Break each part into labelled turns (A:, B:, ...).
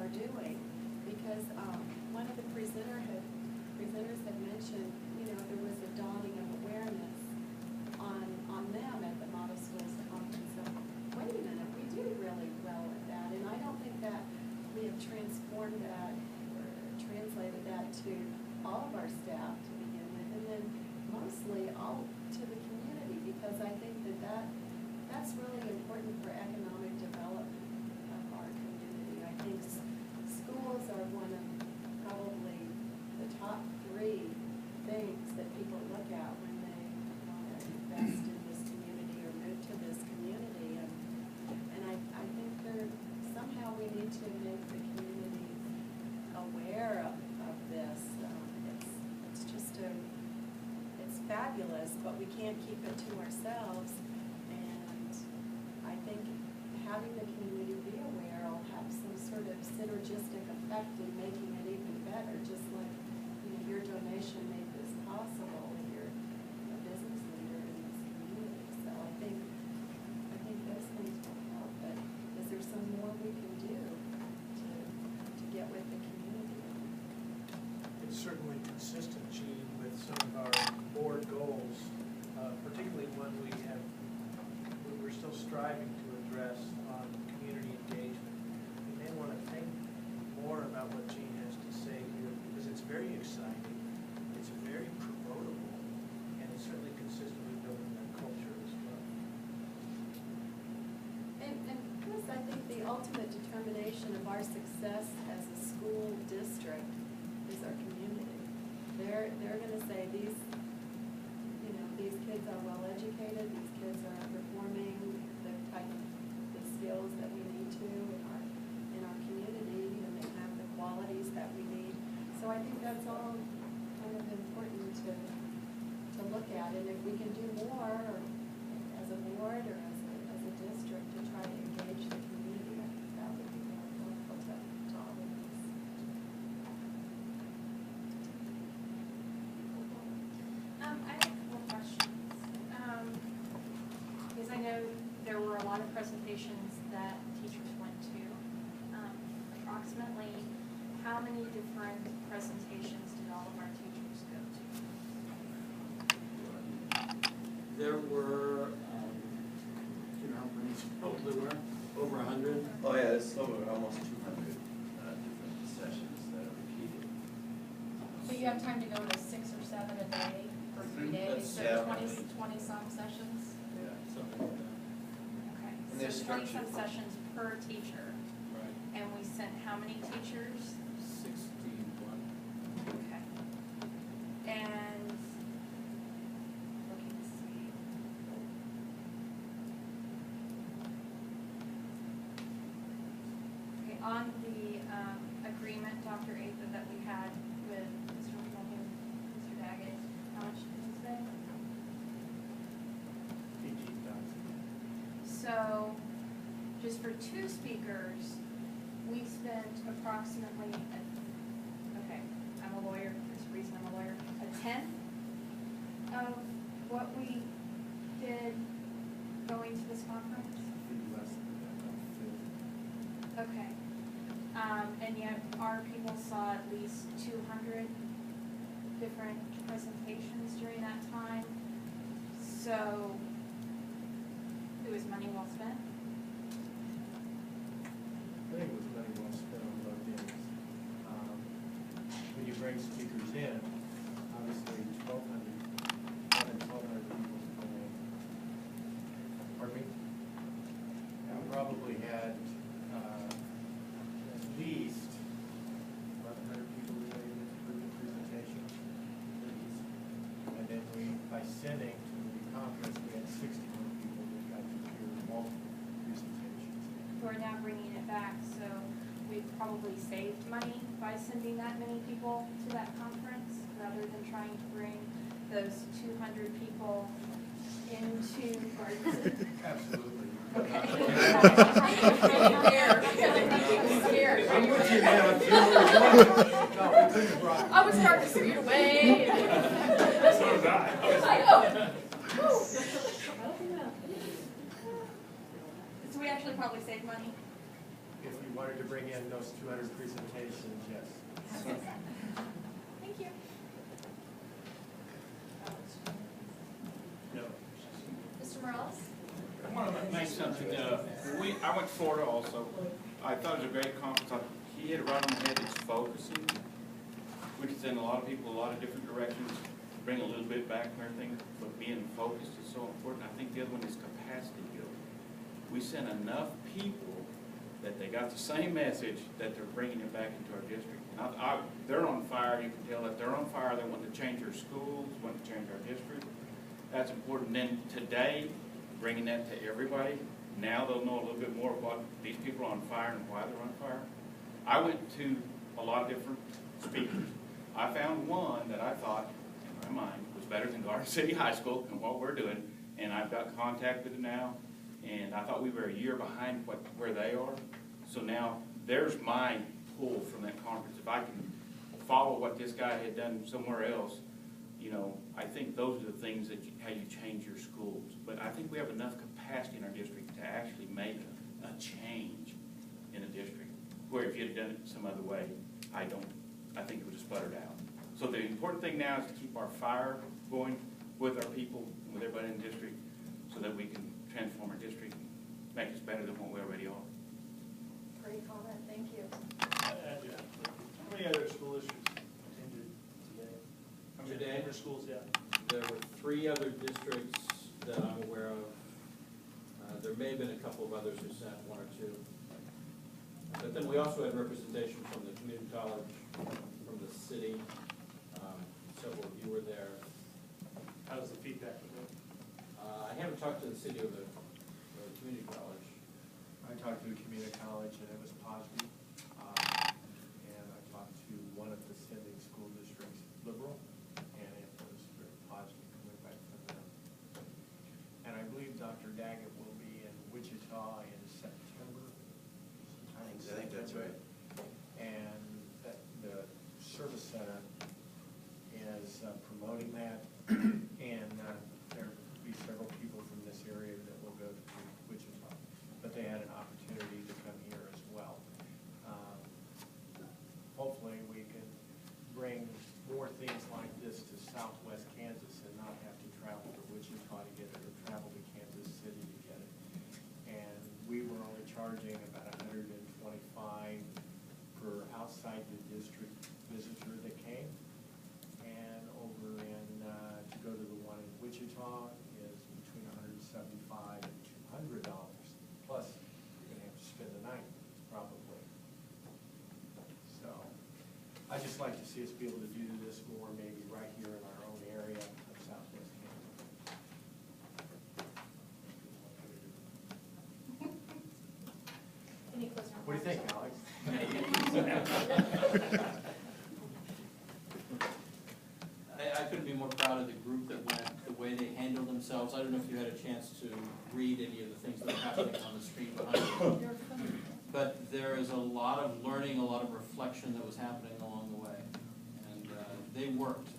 A: are doing. Because one of the presenters had mentioned, there was a dawning of awareness on them at the Model Schools Conference. So, wait a minute, we do really well at that. And I don't think that we have transformed that or translated that to all of our staff to begin with, and then mostly all to the community, because I think that's really important for economic development of our community. I think schools are one of probably the top 3 things that people look at when they want to invest in this community or move to this community. And I think somehow we need to make the community aware of this. It's just it's fabulous, but we can't keep it to ourselves. And I think having the community be aware will have some sort of synergistic effect in making it even better, just like your donation made this possible and you're a business leader in this community. So I think those things will help. But is there some more we can do to get with the community?
B: It's certainly consistent, Gene, with some of our board goals, particularly when we're still striving to address on community engagement. We may want to think more about what Gene has to say here, because it's very exciting, it's very promotable, and it's certainly consistent with building that culture as well.
A: And plus, I think the ultimate determination of our success as a school district is our community. They're going to say these kids are well educated, these kids are performing the type of the skills that we need to in our community, and they have the qualities that we need. So I think that's all kind of important to look at, and if we can do more as a board or as a district to try to engage the community, I think that would be really helpful to all of us.
C: I have a couple of questions. Because I know there were a lot of presentations that teachers went to. Approximately how many different presentations did all of our teachers go to?
D: There were, do you know how many total there were? Over 100?
E: Oh yeah, it's over almost 200 different sessions that are repeated.
F: So you have time to go to 6 or 7 a day for 3 days, so
E: Yeah.
F: 20 some sessions?
D: Yeah, something like that.
C: Okay,
E: And they're
C: so 20 some
E: structured.
C: sessions per teacher.
D: Right.
C: And we sent how many teachers?
D: 61.
C: Okay. And, looking to see. Okay, on the agreement, Dr. Atha, that we had with Mr. Mulholland, Mr. Daggett, how much did he say?
B: 18,000.
C: So, just for 2 speakers, we spent approximately, okay, I'm a lawyer, there's a reason I'm a lawyer, a tenth of what we did going to this conference?
D: Less than that,
C: Okay. And yet our people saw at least 200 different presentations during that time. So, it was money well spent?
B: I think it was money well spent on both ends. When you bring speakers in, obviously 1,200, more than 1,200 people come in. Pardon me? We probably had at least 1,100 people related to the presentation. And then by sending to the conference, we had 61 people that got to hear multiple presentations.
C: We're now bringing it back, so we've probably saved money by sending that many people to that conference, rather than trying to bring those 200 people into Garden.
B: Absolutely.
C: Okay.
F: I'm scared.
B: I'm with you now. No, we couldn't have brought.
F: I was starting to scoot away.
B: So was I.
F: I know.
C: So we actually probably saved money.
B: If you wanted to bring in those 200 presentations, yes.
C: Thank you.
E: No.
C: Mr. Morales?
G: I want to make something, I went to Florida also. I thought it was a great conference. He hit it right on the head, it's focusing. We can send a lot of people a lot of different directions, bring a little bit back and everything, but being focused is so important. I think the other one is capacity building. We sent enough people that they got the same message that they're bringing it back into our district. And they're on fire, you can tell that they're on fire. They want to change their schools, want to change our district. That's important. Then today, bringing that to everybody, now they'll know a little bit more about these people are on fire and why they're on fire. I went to a lot of different speakers. I found one that I thought, in my mind, was better than Garden City High School and what we're doing, and I've got contact with them now, and I thought we were a year behind where they are. So now there's my pull from that conference. If I can follow what this guy had done somewhere else, you know, I think those are the things that how you change your schools. But I think we have enough capacity in our district to actually make a change in a district. Where if you'd have done it some other way, I think it would have sputtered out. So the important thing now is to keep our fire going with our people, with everybody in the district, so that we can transform our district and make us better than what we already are.
C: Great comment, thank you.
B: How many other school districts attended today? How many
D: Today?
B: other schools, yeah.
D: There were 3 other districts that I'm aware of. There may have been a couple of others who sent 1 or 2. But then we also had representation from the community college, from the city. Several of you were there.
B: How was the feedback?
D: I haven't talked to the city or the community college.
H: I talked to the community college and it was positive. And I talked to one of the sending school districts, Liberal, and it was very positive coming back from them. And I believe Dr. Daggett will be in Wichita in September. sometime in
E: I think that's
H: September.
E: right.
H: And that the service center is promoting that. And there will be several people from this area that will go to Wichita. But they had an opportunity to come here as well. Hopefully we can bring more things like this to southwest Kansas and not have to travel to Wichita to get it or travel to Kansas City to get it. And we were only charging about $125 per outside the district visitor that came. And over in, to go to the one in Wichita is between $175 and $200. Plus, you're gonna have to spend the night, probably. So, I'd just like to see us be able to do this more, maybe right here in our own area of southwest Kansas.
C: Any closing remarks?
H: What do you think, Alex?
D: I couldn't be more proud of the group that went, the way they handled themselves. I don't know if you had a chance to read any of the things that are happening on the screen behind you. But there is a lot of learning, a lot of reflection that was happening along the way. And they worked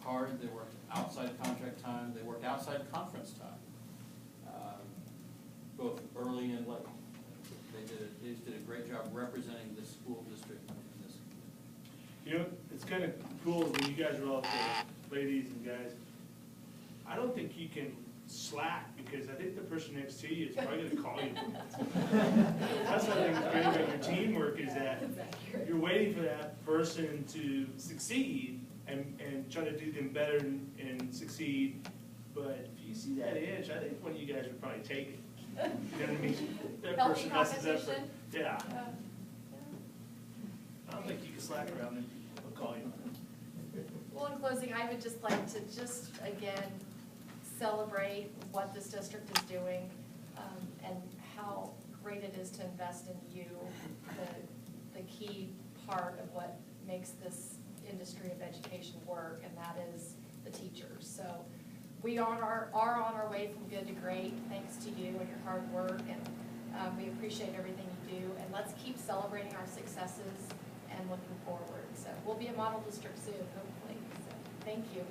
D: hard, they worked outside contract time, they worked outside conference time, both early and late. They just did a great job representing the school district in this.
I: You know, it's kind of cool when you guys are all there, ladies and guys. I don't think you can slack because I think the person next to you is probably going to call you. That's what I think is great about your teamwork is that you're waiting for that person to succeed and try to do them better and succeed. But if you see that itch, I think one of you guys would probably take it. You know what I mean? That
C: Healthy
I: person messes up.
C: competition.
I: Yeah. I don't think you can slack around and they'll call you.
C: Well, in closing, I would just like to again, celebrate what this district is doing, and how great it is to invest in you, the key part of what makes this industry of education work, and that is the teachers. So we are on our way from good to great, thanks to you and your hard work, and we appreciate everything you do, and let's keep celebrating our successes and looking forward. So we'll be a model district soon, hopefully. So thank you.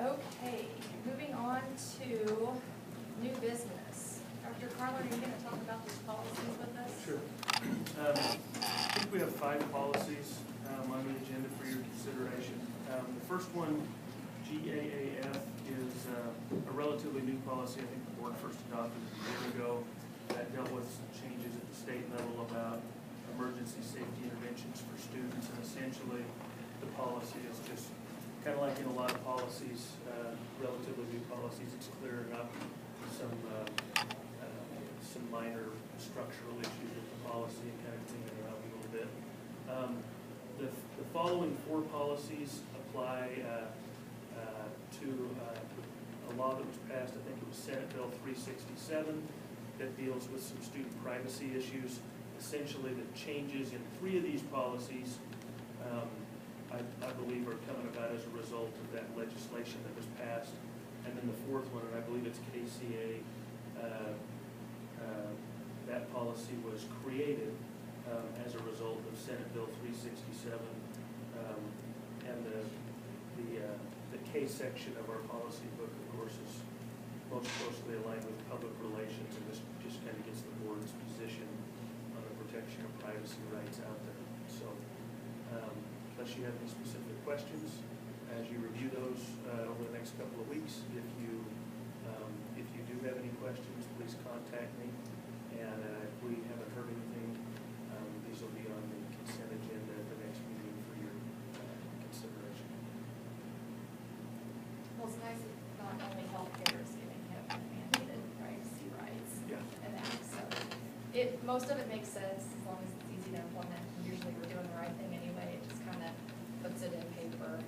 C: Okay, moving on to new business.
F: Dr. Carler, are you gonna talk about these policies with us?
H: Sure. I think we have 5 policies on the agenda for your consideration. The first one, GAAF, is a relatively new policy. I think the board first adopted it a year ago. That dealt with some changes at the state level about emergency safety interventions for students. And essentially, the policy is just kind of like in a lot of policies, relatively new policies, it's clearing up some minor structural issues with the policy and kind of cleaning it up a little bit. The following 4 policies apply to a law that was passed, I think it was Senate Bill 367, that deals with some student privacy issues. Essentially, the changes in 3 of these policies, I believe, are coming about as a result of that legislation that was passed. And then the 4th one, and I believe it's KCA, that policy was created as a result of Senate Bill 367, and the K section of our policy book, of course, is most closely aligned with public relations, and this just kind of gets the board's position on the protection of privacy rights out there. So, unless you have any specific questions, as you review those over the next couple of weeks, if you do have any questions, please contact me. And if we haven't heard anything, these will be on the consent agenda at the next meeting for your consideration.
F: Well, it's nice that not only healthcare is giving him mandated privacy rights.
H: Yeah.
F: And that, so most of it makes sense as long as it's easy to implement. Usually we're doing the right thing anyway, it just kind of puts it in paper.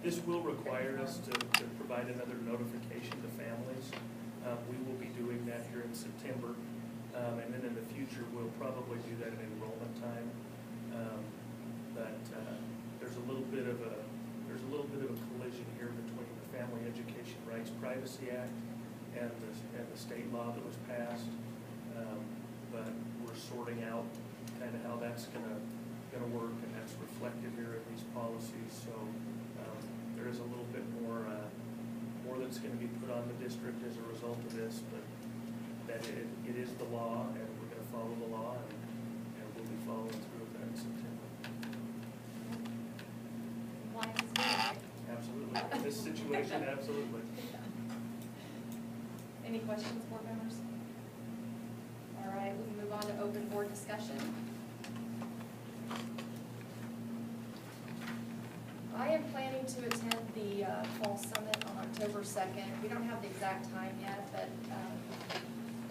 H: This will require us to provide another notification to families. We will be doing that here in September. And then in the future, we'll probably do that at enrollment time. But there's a little bit of a collision here between the Family Education Rights Privacy Act and the state law that was passed. But we're sorting out kind of how that's gonna work, and that's reflected here in these policies. So there is a little bit more that's going to be put on the district as a result of this, but that it is the law, and we're going to follow the law, and we'll be following through with that in September.
F: Compliance is good, right?
H: Absolutely. In this situation, absolutely.
F: Any questions, board members? All right, we can move on to open board discussion. I am planning to attend the Fall Summit on October 2nd. We don't have the exact time yet, but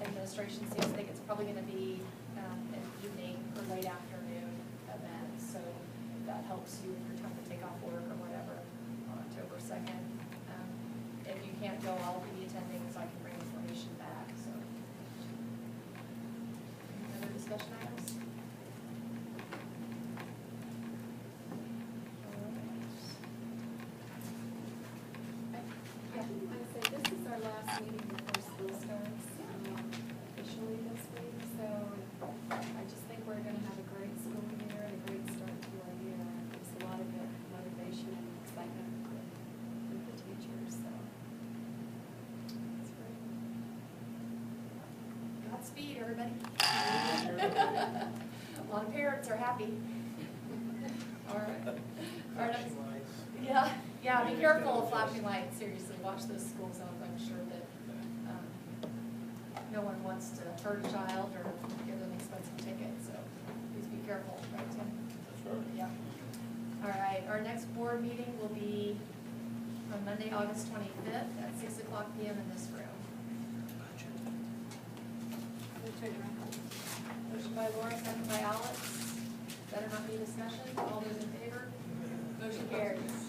F: administration seems to think it's probably going to be an evening or late afternoon event. So if that helps you if you're trying to take off work or whatever on October 2nd. If you can't go, I'll be attending so I can bring information back. So, any other discussion items?
A: I say this is our last meeting before school starts officially this week, so I just think we're gonna have a great school year and a great start to our year. There's a lot of good motivation and excitement with the teachers, so it's great.
F: Godspeed, everybody. A lot of parents are happy. All right. All right.
B: Flashing lights.
F: Yeah, be careful of flashing lights, seriously, watch those school zones, I'm sure that, no one wants to hurt a child or give them expensive tickets, so please be careful, right, Tim?
D: That's right.
F: Yeah. All right, our next board meeting will be on Monday, August 25th at 6:00 p.m. in this room. Motion by Laura, second by Alex. Better not be discussion, all those in favor? Motion carries.